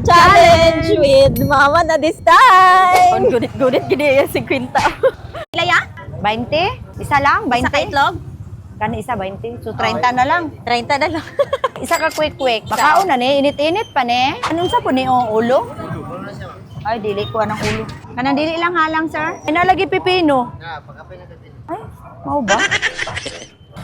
challenge with Mama na this time. Gunit-gunit gini yung 50. Ilaya? 20? Isa lang? 20? Isa ka itlog? Kani isa 20. So 30 na lang. 30 na lang. Isa ka quick-quick. Makaon na ni, init-init pa ni. Anong sa po ni ulo? Ay, dili ko anong ulo. Kanang dili lang halang, sir. Ay, nalagi pipino. Ay, mau ba?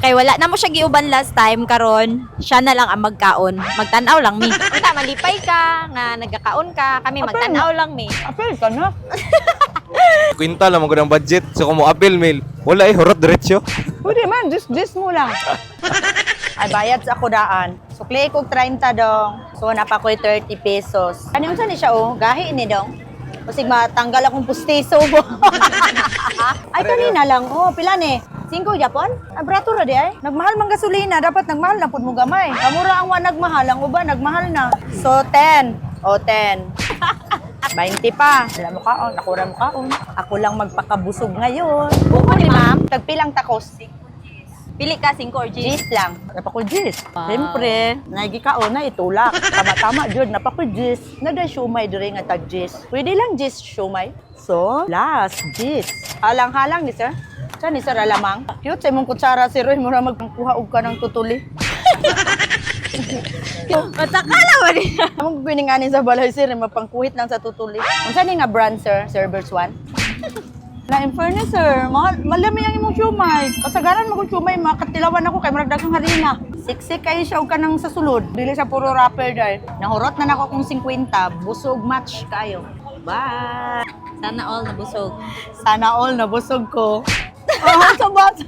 Kay wala na mo siya giuban last time karon, siya na lang ang magkaon. Magtanaw lang mi. Unta malipay ka nga nagkakaon ka, kami magtanaw lang mi. Apel ka na. Kwinta lang ko ng budget. So kung mo appeal mail, wala horot diretsyo. Pwede man, just mo lang. Ay, bayad sa ako daan. Sukli ko 30 dong. So, napakoy 30 pesos. Ano yung saan siya, oh? Gahi ni dong. Kasi matanggal akong pustiso mo. Ay, kanina lang. Oh, pila ni? 5 Japon? Ay, brato ra di ay. Nagmahal mang gasolina. Dapat nagmahal na pud mo gamay. Kamura ang wa nagmahal. Ang uba, nagmahal na. So, 10. O, 10. 20 pa. Wala mo kaon. Ako ra mo kaon. Ako lang magpakabusog ngayon. Buko ni ma'am. Tagpilang takos. Pili ka 5 or G. Gis lang. Napako gis. Wow. Siyempre, nagikaon na itulak. Tama-tama jud napako gis. Nagay siomay diri nga tag gis. Pwede lang gis siomay. So, last gis. Halang-halang ni sir. Saan ni sir alamang? Cute sa imong kutsara sir, mo ra magkuha og ka ng tutuli. Matakala mo ni. Among pininganin sa balay sir, mapangkuhit lang sa tutuli. Unsa ni nga brand sir? Servers 1? Na in fairness sir, malami ang imong siomay. Kasagaran mo kung siomay, makatilawan ako kay maragdag ang harina. Siksik kayo siya og kanang sa sulod. Dili sa puro wrapper dahil. Nahurot na nako kung 50, busog match kayo. Bye! Sana all nabusog. Sana all nabusog ko. Oh, sabat!